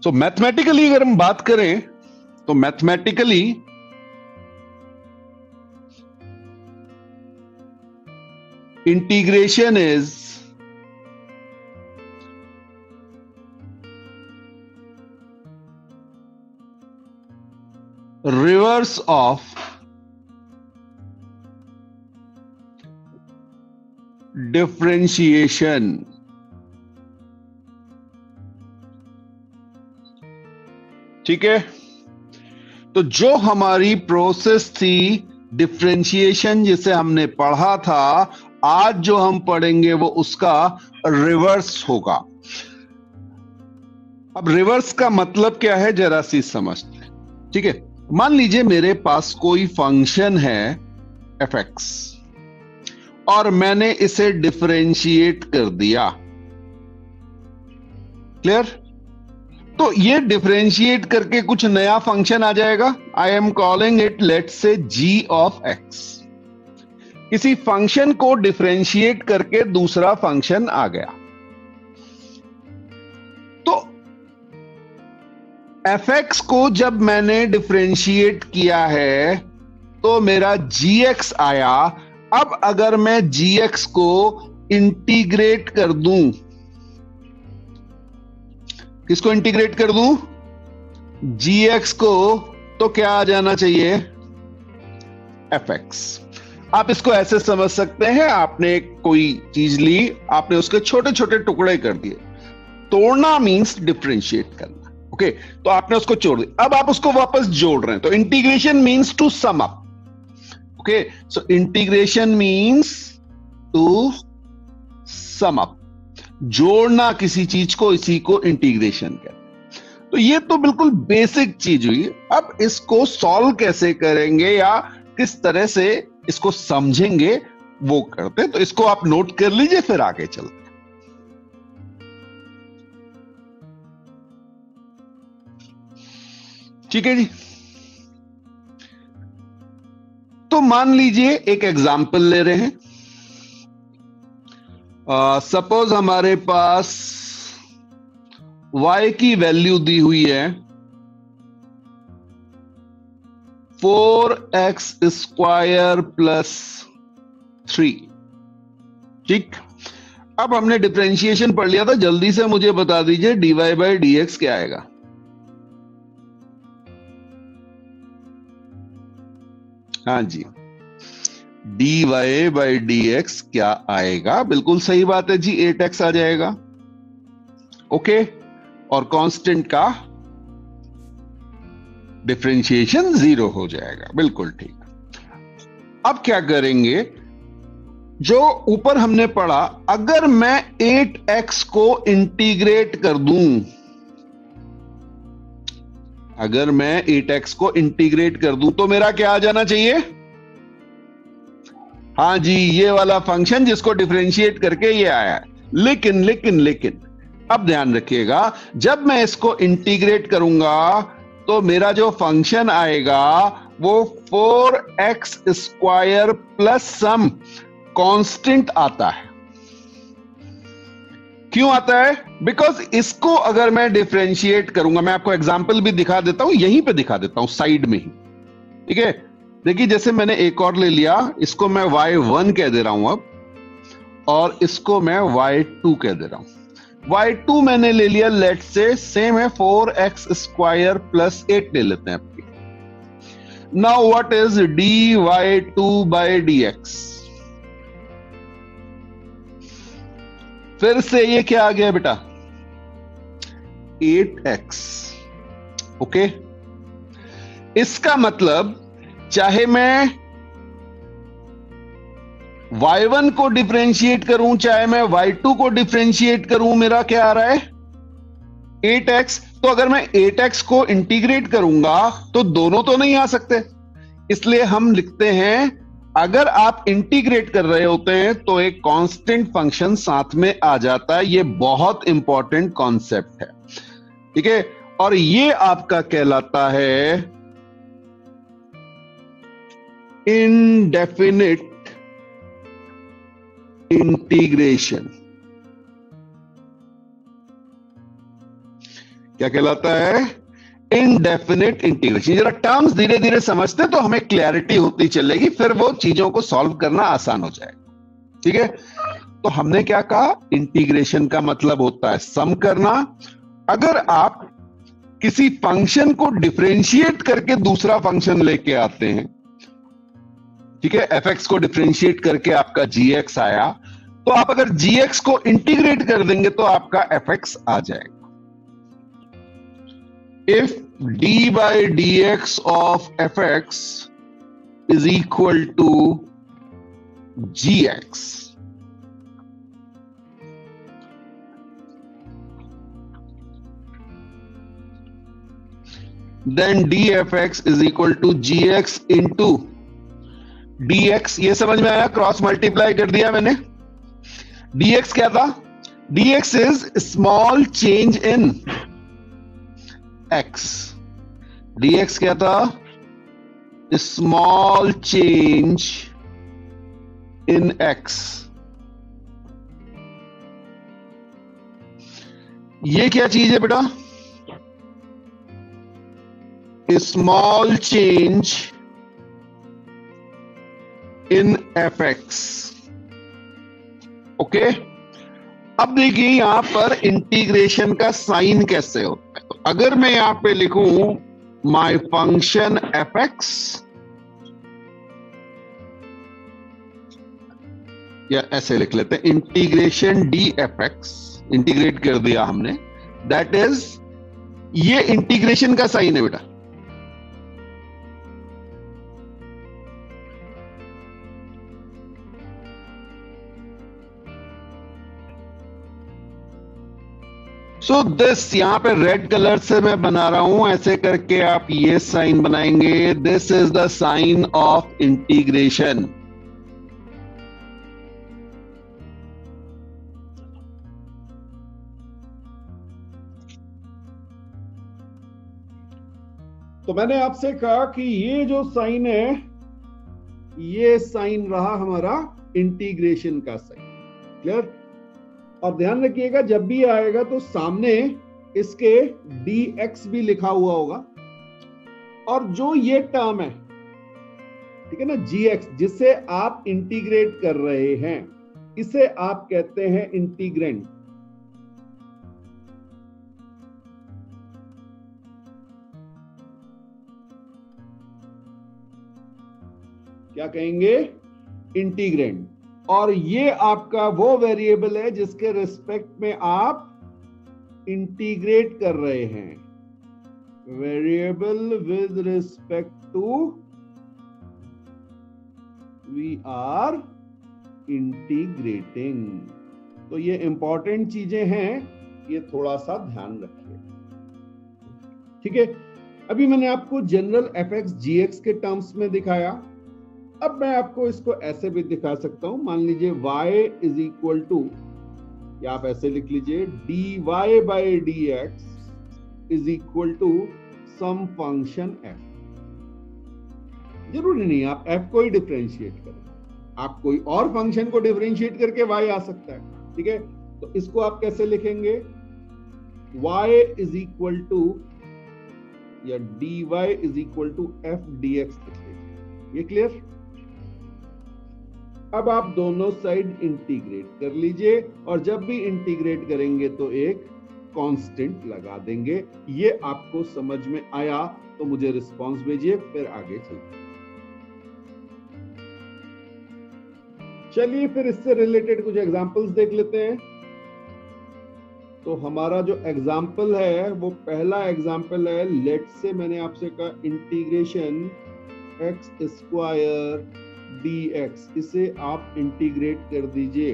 सो mathematically अगर हम बात करें तो mathematically integration is reverse of differentiation. ठीक है, तो जो हमारी प्रोसेस थी डिफरेंशिएशन जिसे हमने पढ़ा था, आज जो हम पढ़ेंगे वो उसका रिवर्स होगा। अब रिवर्स का मतलब क्या है जरा सी समझते हैं। ठीक है, मान लीजिए मेरे पास कोई फंक्शन है fx और मैंने इसे डिफरेंशिएट कर दिया। क्लियर? तो ये डिफरेंशिएट करके कुछ नया फंक्शन आ जाएगा। I am calling it let's say g of x। किसी फंक्शन को डिफरेंशिएट करके दूसरा फंक्शन आ गया। तो fx को जब मैंने डिफरेंशिएट किया है तो मेरा gx आया। अब अगर मैं gx को इंटीग्रेट कर दूं, किसको इंटीग्रेट कर दूं? gx को, तो क्या आ जाना चाहिए? fx। आप इसको ऐसे समझ सकते हैं, आपने कोई चीज ली, आपने उसके छोटे छोटे टुकड़े कर दिए। तोड़ना मींस डिफरेंशिएट करना। ओके, तो आपने उसको जोड़ दिया, अब आप उसको वापस जोड़ रहे हैं, तो integration means to sum up. Okay, so integration means to sum up, जोड़ना किसी चीज को, इसी को इंटीग्रेशन कहते हैं। तो ये तो बिल्कुल बेसिक चीज हुई। अब इसको सॉल्व कैसे करेंगे या किस तरह से इसको समझेंगे वो करते हैं, तो इसको आप नोट कर लीजिए, फिर आगे चलते हैं। ठीक है जी, तो मान लीजिए एक एग्जाम्पल ले रहे हैं। सपोज हमारे पास y की वैल्यू दी हुई है 4x स्क्वायर प्लस 3। ठीक, अब हमने डिफरेंशिएशन पढ़ लिया था, जल्दी से मुझे बता दीजिए dy बाई डी एक्स क्या आएगा? हाँ जी, dy बाई डी एक्स क्या आएगा? बिल्कुल सही बात है जी, 8x आ जाएगा। ओके, और कांस्टेंट का डिफरेंशिएशन 0 हो जाएगा। बिल्कुल ठीक। अब क्या करेंगे, जो ऊपर हमने पढ़ा, अगर मैं 8x को इंटीग्रेट कर दूं, अगर मैं 8x को इंटीग्रेट कर दूं तो मेरा क्या आ जाना चाहिए? हाँ जी, ये वाला फंक्शन जिसको डिफरेंशिएट करके ये आया है। लेकिन लेकिन लेकिन अब ध्यान रखिएगा, जब मैं इसको इंटीग्रेट करूंगा तो मेरा जो फंक्शन आएगा वो 4x square plus some constant आता है। क्यों आता है? बिकॉज इसको अगर मैं डिफरेंशिएट करूंगा, मैं आपको एग्जांपल भी दिखा देता हूं, यहीं पे दिखा देता हूं साइड में ही। ठीक है, देखिए जैसे मैंने एक और ले लिया, इसको मैं y1 कह दे रहा हूं अब, और इसको मैं y2 कह दे रहा हूं। y2 मैंने ले लिया, लेट से सेम है 4x स्क्वायर प्लस 8 ले लेते हैं आपकी। Now what is dy2 by dx? फिर से ये क्या आ गया बेटा? 8x। ओके, इसका मतलब चाहे मैं y1 को डिफरेंशिएट करूं, चाहे मैं y2 को डिफरेंशिएट करूं, मेरा क्या आ रहा है? 8x। तो अगर मैं 8x को इंटीग्रेट करूंगा तो दोनों तो नहीं आ सकते, इसलिए हम लिखते हैं, अगर आप इंटीग्रेट कर रहे होते हैं तो एक कांस्टेंट फंक्शन साथ में आ जाता है। ये बहुत इंपॉर्टेंट कॉन्सेप्ट है। ठीक है, और ये आपका कहलाता है इनडेफिनिट इंटीग्रेशन। क्या कहलाता है? Indefinite integration. जरा टर्म्स धीरे धीरे समझते तो हमें क्लैरिटी होती चलेगी, फिर वो चीजों को सॉल्व करना आसान हो जाएगा। ठीक है, तो हमने क्या कहा? इंटीग्रेशन का मतलब होता है सम करना। अगर आप किसी फंक्शन को डिफरेंशिएट करके दूसरा फंक्शन लेके आते हैं, ठीक है, fx को डिफरेंशिएट करके आपका gx आया, तो आप अगर gx को इंटीग्रेट कर देंगे तो आपका fx आ जाएगा। If d by dx of fx is equal to gx, then dfx is equal to gx into dx। ये समझ में आया? क्रॉस मल्टीप्लाई कर दिया मैंने। dx क्या था? dx is small change in x। dx क्या था? Small change in x। ये क्या चीज है बेटा? Small change in fx। Okay, अब देखिए यहां पर इंटीग्रेशन का साइन कैसे होता है। तो अगर मैं यहां पे लिखूं माय फंक्शन fx, या ऐसे लिख लेते हैं इंटीग्रेशन dfx, इंटीग्रेट कर दिया हमने, दैट इज, ये इंटीग्रेशन का साइन है बेटा। सो दिस, यहां पे रेड कलर से मैं बना रहा हूं, ऐसे करके आप ये साइन बनाएंगे। This is the sign of integration. तो मैंने आपसे कहा कि ये जो साइन है, ये साइन रहा हमारा इंटीग्रेशन का साइन। क्लियर? और ध्यान रखिएगा जब भी आएगा तो सामने इसके dx भी लिखा हुआ होगा, और जो ये टर्म है, ठीक है ना, gx, जिसे आप इंटीग्रेट कर रहे हैं, इसे आप कहते हैं इंटीग्रेंड। क्या कहेंगे? इंटीग्रेंड। और ये आपका वो वेरिएबल है जिसके रिस्पेक्ट में आप इंटीग्रेट कर रहे हैं। Variable with respect to we are integrating. तो ये इंपॉर्टेंट चीजें हैं, ये थोड़ा सा ध्यान रखिए। ठीक है, अभी मैंने आपको जनरल fx gx के टर्म्स में दिखाया। अब मैं आपको इसको ऐसे भी दिखा सकता हूं। मान लीजिए y इज इक्वल टू, या आप ऐसे लिख लीजिए dy by dx is equal to some function f। जरूरी नहीं आप f को ही डिफरेंशिएट करें, आप कोई और फंक्शन को डिफरेंशिएट करके y आ सकता है। ठीक है, तो इसको आप कैसे लिखेंगे? y इज इक्वल टू, या dy is equal to f dx लिख लीजिए। ये क्लियर? अब आप दोनों साइड इंटीग्रेट कर लीजिए, और जब भी इंटीग्रेट करेंगे तो एक कांस्टेंट लगा देंगे। ये आपको समझ में आया तो मुझे रिस्पांस भेजिए, फिर आगे चलते हैं। चलिए फिर इससे रिलेटेड कुछ एग्जांपल्स देख लेते हैं। तो हमारा जो एग्जांपल है वो पहला एग्जांपल है, लेट्स से मैंने आपसे कहा इंटीग्रेशन x स्क्वायर dx, इसे आप इंटीग्रेट कर दीजिए।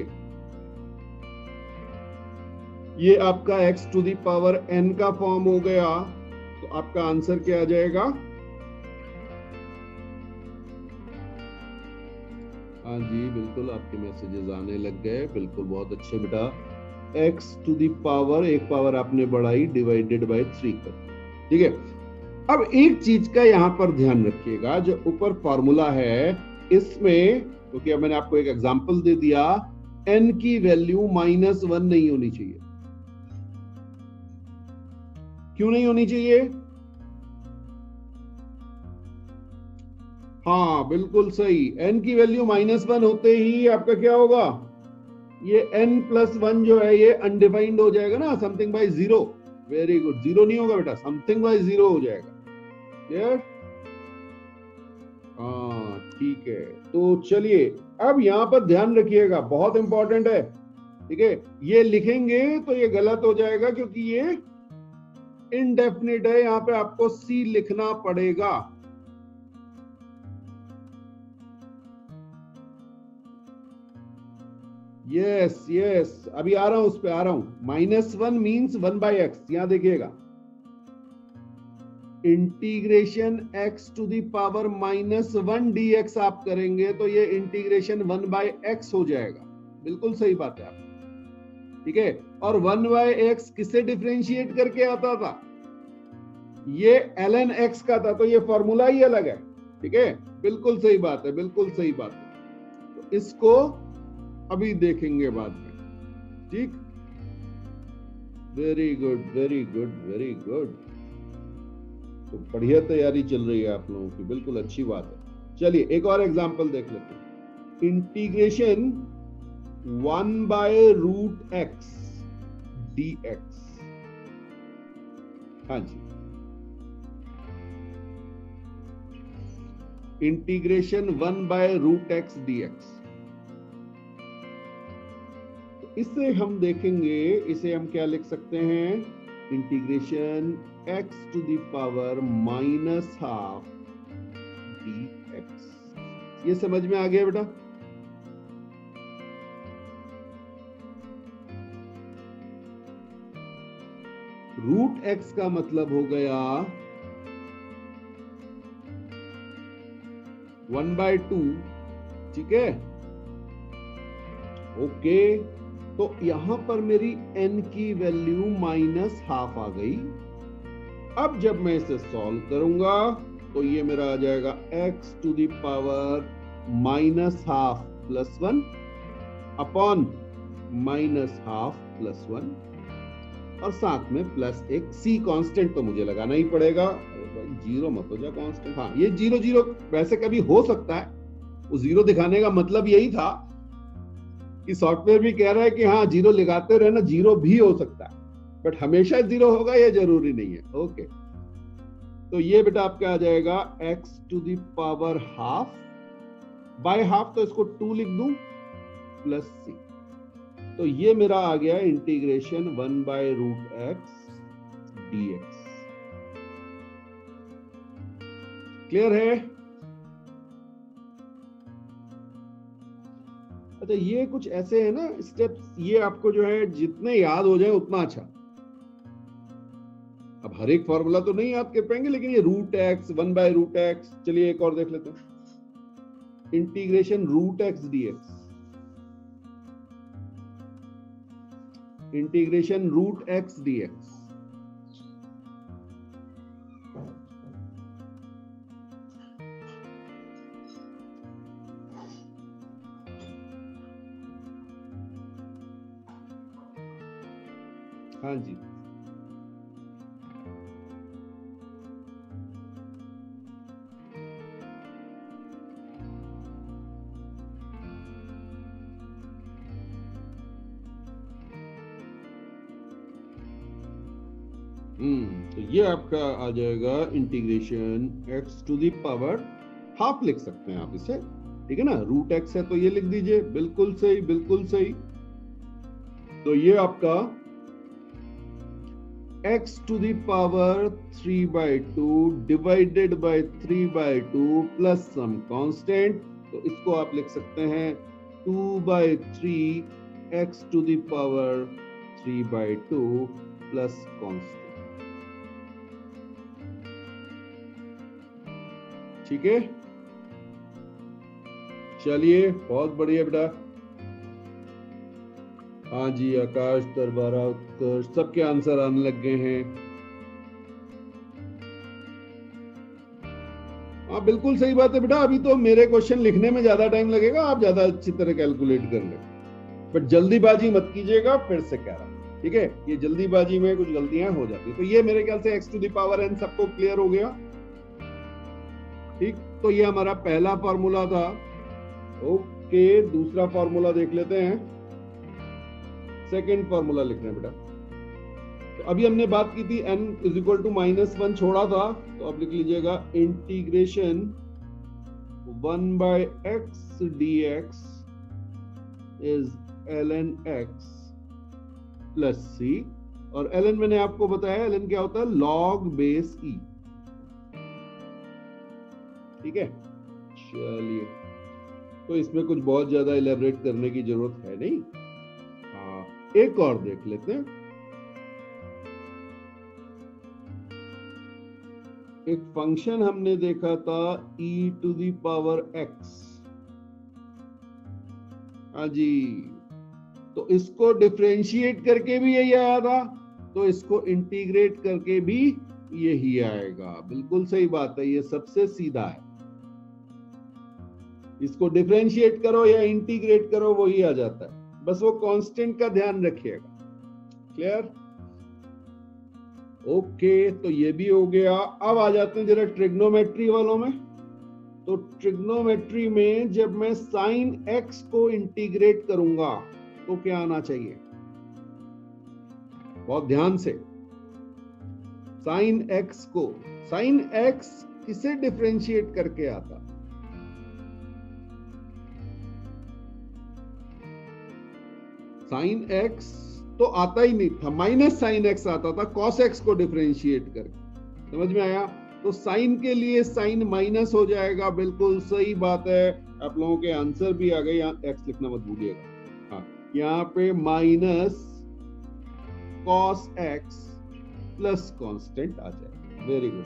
ये आपका x to the power n का फॉर्म हो गया, तो आपका आंसर क्या आ जाएगा? हाँ जी बिल्कुल, आपके मैसेजेस आने लग गए, बिल्कुल बहुत अच्छे बेटा। x टू द पावर, एक पावर आपने बढ़ाई, डिवाइडेड बाय 3 कर। ठीक है, अब एक चीज का यहां पर ध्यान रखिएगा, जो ऊपर फॉर्मूला है इसमें, क्योंकि अब मैंने आपको एक एग्जांपल दे दिया, n की वैल्यू -1 नहीं होनी चाहिए। क्यों नहीं होनी चाहिए? हाँ बिल्कुल सही, n की वैल्यू -1 होते ही आपका क्या होगा, ये n+1 जो है ये अनडिफाइंड हो जाएगा ना, समथिंग बाय 0। वेरी गुड, 0 नहीं होगा बेटा, समथिंग बाय 0 हो जाएगा। क्लियर? हाँ ठीक है। तो चलिए अब यहां पर ध्यान रखिएगा, बहुत इंपॉर्टेंट है। ठीक है, ये लिखेंगे तो ये गलत हो जाएगा क्योंकि ये इनडेफिनिट है, यहां पे आपको सी लिखना पड़ेगा। यस यस, अभी आ रहा हूं, उस पे आ रहा हूं। -1 मीन्स 1/x, यहां देखिएगा, integration x to the power -1 dx आप करेंगे तो ये इंटीग्रेशन 1/x हो जाएगा। बिल्कुल सही बात है आप, ठीक है। और 1/x किसे डिफरेंशिएट करके आता था, ये ln x का था, तो ये फॉर्मूला ही अलग है। ठीक है, बिल्कुल सही बात है, बिल्कुल सही बात है। तो इसको अभी देखेंगे बाद में। ठीक, very good very good very good. तो बढ़िया तैयारी चल रही है आप लोगों की, बिल्कुल अच्छी बात है। चलिए एक और एग्जांपल देख लेते हैं। Integration 1/√x dx। हाँ जी, इंटीग्रेशन 1/√x dx। इसे हम देखेंगे, इसे हम क्या लिख सकते हैं, integration x to the power -12 dx। ये समझ में आ गया बेटा? √x का मतलब हो गया 1/2। ठीक है, ओके। तो यहां पर मेरी n की वैल्यू -12 आ गई। अब जब मैं इसे सॉल्व करूंगा तो ये मेरा आ जाएगा x to the power -12 + 1 upon -12 + 1 और साथ में प्लस एक c कांस्टेंट तो मुझे लगाना ही पड़ेगा। जीरो मत हो जा कांस्टेंट, हाँ ये 0 0 वैसे कभी हो सकता है, वो 0 दिखाने का मतलब यही था कि सॉफ्टवेयर भी कह रहा है कि हाँ 0 लगाते रहना, 0 भी हो सकता है, बट हमेशा 0 होगा ये जरूरी नहीं है। ओके, तो ये बेटा आपका आ जाएगा x टू द पावर ½ तो इसको 2 लिख दूं प्लस c। तो ये मेरा आ गया इंटीग्रेशन 1/√x dx। क्लियर है? अच्छा, ये कुछ ऐसे है ना स्टेप्स, ये आपको जो है जितने याद हो जाए उतना अच्छा। अब हर एक फॉर्मूला तो नहीं याद कर पाएंगे, लेकिन ये √x 1/√x। चलिए एक और देख लेते हैं, integration √x dx। Integration √x dx। हाँ जी, तो ये आपका आ जाएगा integration x to the power ½ लिख सकते हैं आप इसे। ठीक है ना, √x है तो ये लिख दीजिए, बिल्कुल सही बिल्कुल सही। तो ये आपका x to the power 3/2 divided by 3/2 plus some constant, तो इसको आप लिख सकते हैं 2/3 x to the power 3/2 plus constant. ठीक है, चलिए बहुत बढ़िया बेटा। हाँ जी, आकाश दरबारा उत्कर्ष सबके आंसर आने लग गए हैं। हाँ बिल्कुल सही बात है बेटा, अभी तो मेरे क्वेश्चन लिखने में ज्यादा टाइम लगेगा, आप ज्यादा अच्छी तरह कैलकुलेट कर ले, बट जल्दीबाजी मत कीजिएगा, फिर से कह रहा हूं। ठीक है, ये जल्दीबाजी में कुछ गलतियां हो जाती है। तो ये मेरे ख्याल से x to the power n सबको क्लियर हो गया। ठीक, तो ये हमारा पहला फॉर्मूला था। ओके, दूसरा फॉर्मूला देख लेते हैं। सेकंड फॉर्मूला लिख रहे हैं बेटा। तो अभी हमने बात की थी n इज इक्वल टू -1 छोड़ा था, तो अब लिख लीजिएगा integration 1/x dx is ln x plus c, और ln मैंने आपको बताया ln क्या होता है, log बेस e। ठीक है, चलिए, तो इसमें कुछ बहुत ज्यादा इलेबरेट करने की जरूरत है नहीं। एक और देख लेते हैं। एक फंक्शन हमने देखा था e to the power x। हाँ जी, तो इसको डिफरेंशिएट करके भी यही आया था, तो इसको इंटीग्रेट करके भी यही आएगा। बिल्कुल सही बात है, ये सबसे सीधा है। इसको डिफरेंशिएट करो या इंटीग्रेट करो वही आ जाता है, बस वो कांस्टेंट का ध्यान रखिएगा। क्लियर? ओके, तो ये भी हो गया। अब आ जाते हैं जरा ट्रिग्नोमेट्री वालों में। तो ट्रिग्नोमेट्री में जब मैं साइन x को इंटीग्रेट करूंगा तो क्या आना चाहिए, बहुत ध्यान से। साइन x किसे डिफरेंशिएट करके आता, साइन x तो आता ही नहीं था, माइनस साइन x आता था, कॉस x को डिफरेंशिएट करके। समझ में आया? तो साइन के लिए साइन माइनस हो जाएगा, बिल्कुल सही बात है। आप लोगों के आंसर भी आ गए, यहाँ x लिखना मत भूलिएगा। हाँ, यहाँ पे minus cos x plus constant आ जाएगा। Very good.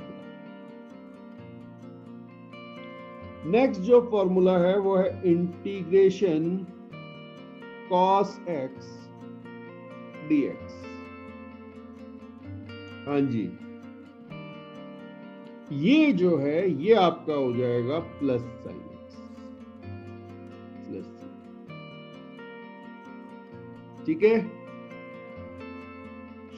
नेक्स्ट जो फॉर्मूला है वो है इंटीग्रेशन cos x dx। हाँ जी, ये जो है ये आपका हो जाएगा प्लस साइन x प्लस। ठीक है,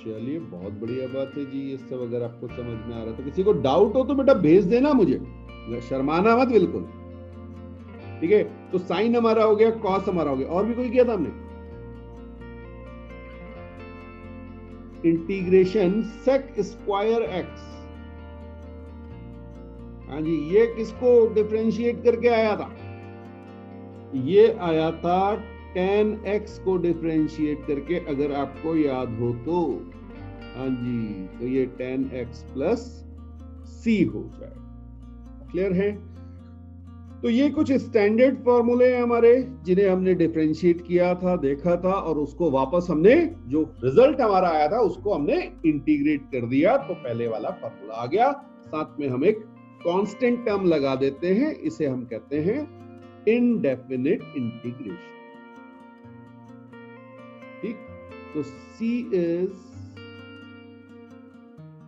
चलिए, बहुत बढ़िया बात है जी। ये सब अगर आपको समझ में आ रहा है तो किसी को डाउट हो तो बेटा भेज देना मुझे, शर्माना मत बिल्कुल। ठीक है, तो साइन हमारा हो गया, कॉस हमारा हो गया, और भी कोई किया था हमने? Integration sec square x. हाँ जी, ये किसको डिफरेंशिएट करके आया था? ये आया था tan x को डिफरेंशिएट करके, अगर आपको याद हो तो। हाँ जी, तो ये tan x प्लस c हो जाए। क्लियर है? तो ये कुछ स्टैंडर्ड फॉर्मूले हैं हमारे, जिन्हें हमने डिफरेंशिएट किया था, देखा था, और उसको वापस हमने, जो रिजल्ट हमारा आया था उसको हमने इंटीग्रेट कर दिया, तो पहले वाला फॉर्मूला आ गया। साथ में हम एक कांस्टेंट टर्म लगा देते हैं, इसे हम कहते हैं इनडेफिनिट इंटीग्रेशन। ठीक, तो C इज,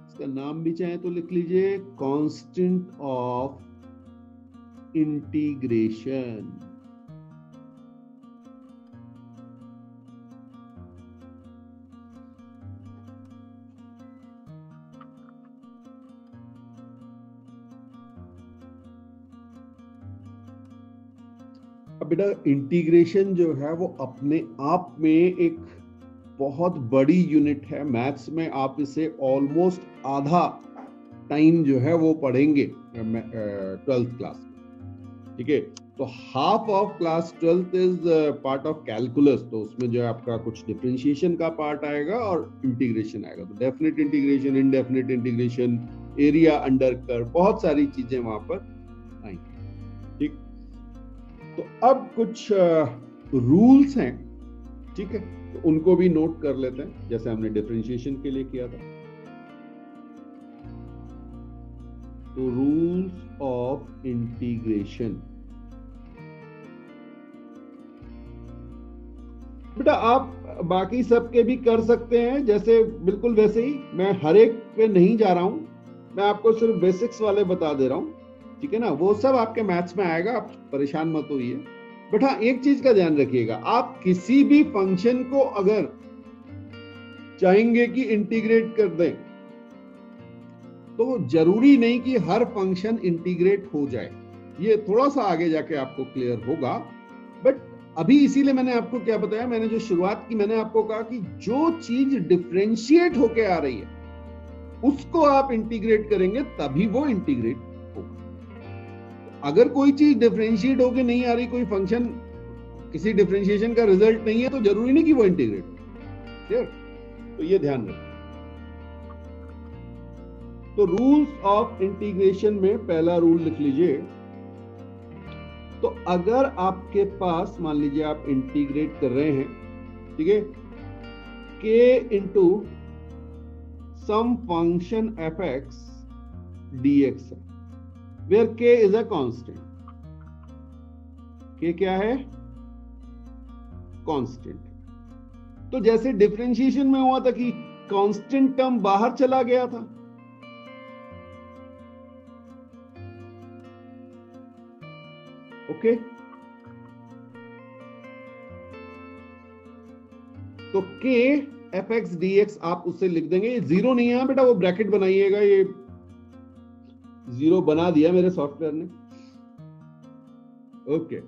इसका नाम भी चाहे तो लिख लीजिए, कांस्टेंट ऑफ इंटीग्रेशन। अब बेटा इंटीग्रेशन जो है वो अपने आप में एक बहुत बड़ी यूनिट है। मैथ्स में आप इसे ऑलमोस्ट आधा टाइम जो है वो पढ़ेंगे 12th क्लास में। ठीक है, तो half of class 12th is part of calculus, तो उसमें जो है आपका कुछ डिफरेंशिएशन का पार्ट आएगा और इंटीग्रेशन आएगा। तो definite integration, indefinite integration, area under curve, बहुत सारी चीजें वहां पर आएंगी। ठीक, तो अब कुछ रूल्स हैं, ठीक है, तो उनको भी नोट कर लेते हैं, जैसे हमने डिफरेंशिएशन के लिए किया था। तो रूल्स ऑफ इंटीग्रेशन, बेटा आप बाकी सब के भी कर सकते हैं, जैसे बिल्कुल वैसे ही। मैं हर एक पे नहीं जा रहा हूं, मैं आपको सिर्फ बेसिक्स वाले बता दे रहा हूं, ठीक है ना। वो सब आपके मैथ्स में आएगा, आप परेशान मत होइए। बट हाँ, एक चीज का ध्यान रखिएगा, आप किसी भी फंक्शन को अगर चाहेंगे कि इंटीग्रेट कर दें, तो जरूरी नहीं कि हर फंक्शन इंटीग्रेट हो जाए। ये थोड़ा सा आगे जाके आपको क्लियर होगा, बट अभी इसीलिए मैंने आपको क्या बताया, मैंने जो शुरुआत की, मैंने आपको कहा कि जो चीज डिफरेंशिएट होके आ रही है उसको आप इंटीग्रेट करेंगे तभी वो इंटीग्रेट होगा। अगर कोई चीज डिफरेंशिएट होके नहीं आ रही, कोई फंक्शन किसी डिफरेंशिएशन का रिजल्ट नहीं है, तो जरूरी नहीं कि वो इंटीग्रेट हो। क्लियर? तो ये ध्यान रखिए। तो रूल्स ऑफ इंटीग्रेशन में पहला रूल लिख लीजिए। तो अगर आपके पास मान लीजिए आप इंटीग्रेट कर रहे हैं, ठीक है, k into some function f x d x है, where k is a constant. k क्या है? कांस्टेंट। तो जैसे डिफरेंशिएशन में हुआ था कि कांस्टेंट टर्म बाहर चला गया था, ओके, तो k f x d x आप उससे लिख देंगे। ये जीरो नहीं है बेटा, वो ब्रैकेट बनाइएगा, ये जीरो बना दिया मेरे सॉफ्टवेयर ने, ओके।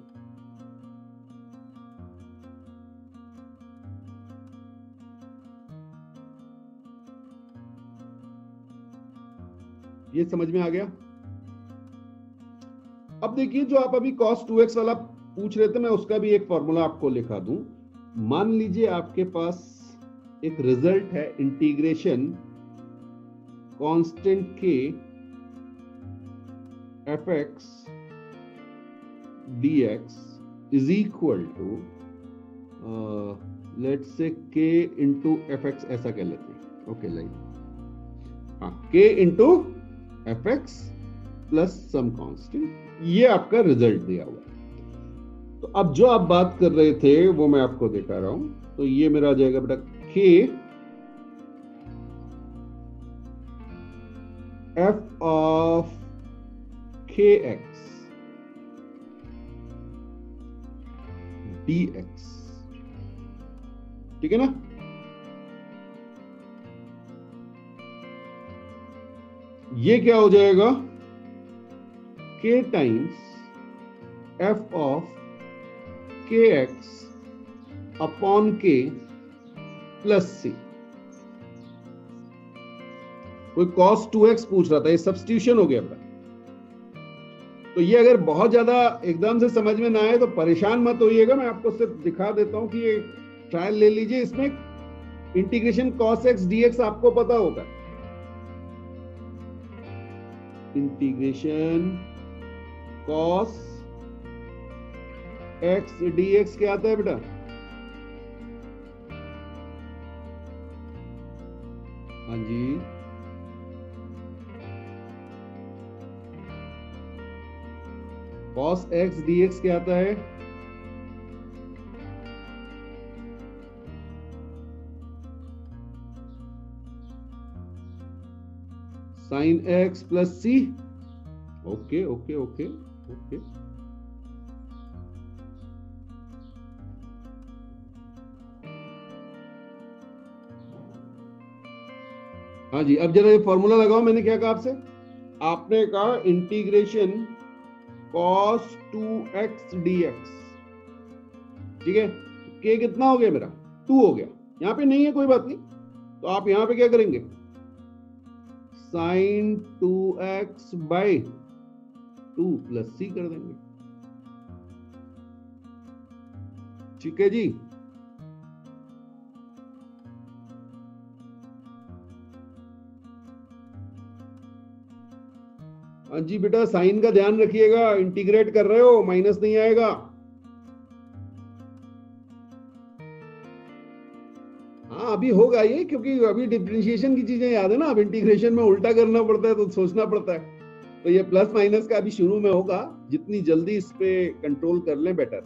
ये समझ में आ गया? अब देखिए, जो आप अभी cos 2x वाला पूछ रहे थे, मैं उसका भी एक फॉर्मूला आपको लिखा दूं। मान लीजिए आपके पास एक रिजल्ट है, integration constant k f x d x is equal to let's say k into f x, ऐसा कह लेते हैं, ओके लाइक, हाँ, k into f x plus some constant, ये आपका रिजल्ट दिया हुआ है। तो अब जो आप बात कर रहे थे वो मैं आपको दिखा रहा हूं। तो ये मेरा आ जाएगा बेटा k f of kx dx, ठीक है ना? ये क्या हो जाएगा? k times f of kx upon k plus c। कोई cos 2x पूछ रहा था, ये सब्स्टिट्यूशन हो गया बेटा। तो ये अगर बहुत ज्यादा एकदम से समझ में ना आए तो परेशान मत होइएगा, मैं आपको सिर्फ दिखा देता हूं कि ये ट्रायल ले लीजिए। इसमें इंटीग्रेशन cos x dx आपको पता होगा, इंटीग्रेशन cos x dx क्या आता है बेटा? हाँ जी, cos x dx क्या आता है? sin x plus c। Okay okay okay okay, हाँ जी। अब जरा ये फॉर्मूला लगाओ। मैंने क्या कहा आपसे? आपने कहा इंटीग्रेशन cos 2x dx, ठीक है, k कितना हो गया मेरा? 2 हो गया। यहां पे नहीं है, कोई बात नहीं, तो आप यहां पे क्या करेंगे? sin 2x by 2 plus c कर देंगे, ठीक है जी। हाँ जी बेटा, साइन का ध्यान रखिएगा, इंटीग्रेट कर रहे हो माइनस नहीं आएगा। हाँ अभी होगा ये, क्योंकि अभी डिफरेंशिएशन की चीजें याद है ना, अब इंटीग्रेशन में उल्टा करना पड़ता है तो सोचना पड़ता है। तो ये प्लस माइनस का अभी शुरू में होगा, जितनी जल्दी इस पे कंट्रोल कर लें बेटर।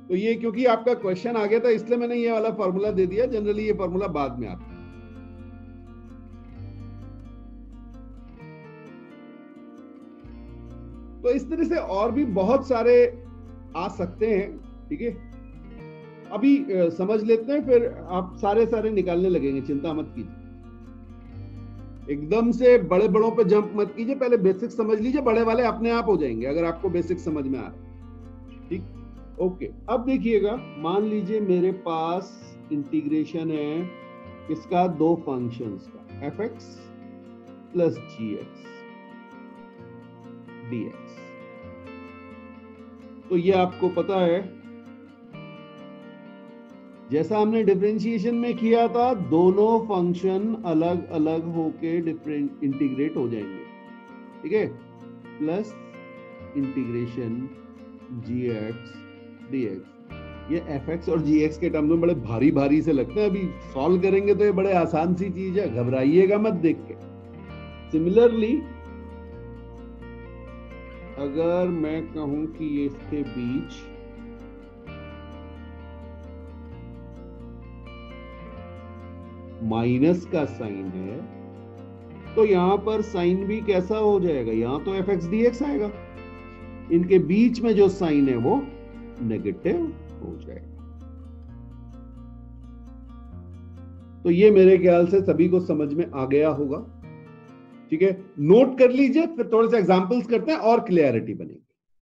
तो ये क्योंकि आपका क्वेश्चन आ गया था इसलिए मैंने ये वाला फॉर्मूला दे दिया, जनरली ये फॉर्मूला बाद में आता है। तो इस तरह से और भी बहुत सारे आ सकते हैं, ठीक है। अभी समझ लेते हैं, फिर आप सारे निकालने लगेंगे, चिंता मत कीजिए। एकदम से बड़े बड़ों पे जंप मत कीजिए, पहले बेसिक समझ लीजिए, बड़े वाले अपने आप हो जाएंगे अगर आपको बेसिक समझ में आ रहा है। ठीक, ओके। अब देखिएगा, मान लीजिए मेरे पास इंटीग्रेशन है किसका, दो फंक्शंस का, एफ एक्स प्लस जी एक्स डी एक्स। तो ये आपको पता है, जैसा हमने डिफरेंशिएशन में किया था, दोनों फंक्शन अलग अलग होके डिफरेंट इंटीग्रेट हो जाएंगे, ठीक है। प्लस इंटीग्रेशन जी एक्स डी एक्स। ये एफ एक्स और जी एक्स के टर्म में बड़े भारी भारी से लगते हैं, अभी सॉल्व करेंगे तो ये बड़े आसान सी चीज है, घबराइएगा मत देख के। सिमिलरली अगर मैं कहूं कि ये इसके बीच माइनस का साइन है, तो यहां पर साइन भी कैसा हो जाएगा, यहां तो एफ एक्स डी एक्स आएगा, इनके बीच में जो साइन है वो नेगेटिव हो जाएगा। तो ये मेरे ख्याल से सभी को समझ में आ गया होगा, ठीक है। नोट कर लीजिए, फिर थोड़े से एग्जांपल्स करते हैं और क्लियरिटी बनेगी।